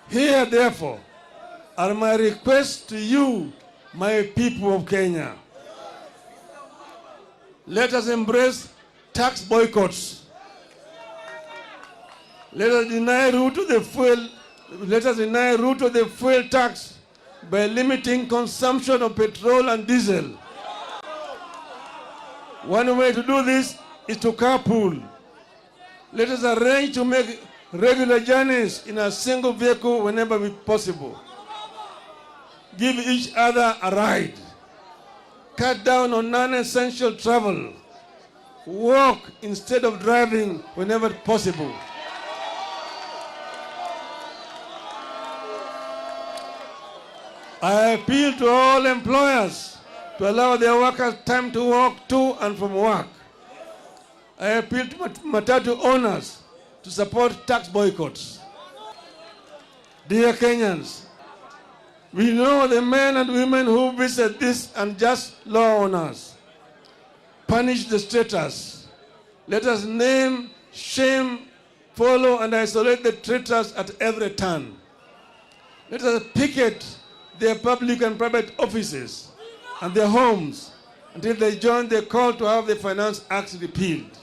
Here, therefore, are my requests to you, my people of Kenya. Let us embrace tax boycotts. Let us deny Ruto the fuel. Let us deny Ruto the fuel tax by limiting consumption of petrol and diesel. One way to do this is to carpool. Let us arrange to make regular journeys in a single vehicle whenever possible. Give each other a ride. Cut down on non-essential travel. Walk instead of driving whenever possible. I appeal to all employers to allow their workers time to walk to and from work. I appeal to matatu owners to support tax boycotts. Dear Kenyans, we know the men and women who visit these unjust law owners. Punish the traitors. Let us name, shame, follow, and isolate the traitors at every turn. Let us picket their public and private offices and their homes until they join the call to have the Finance Act repealed.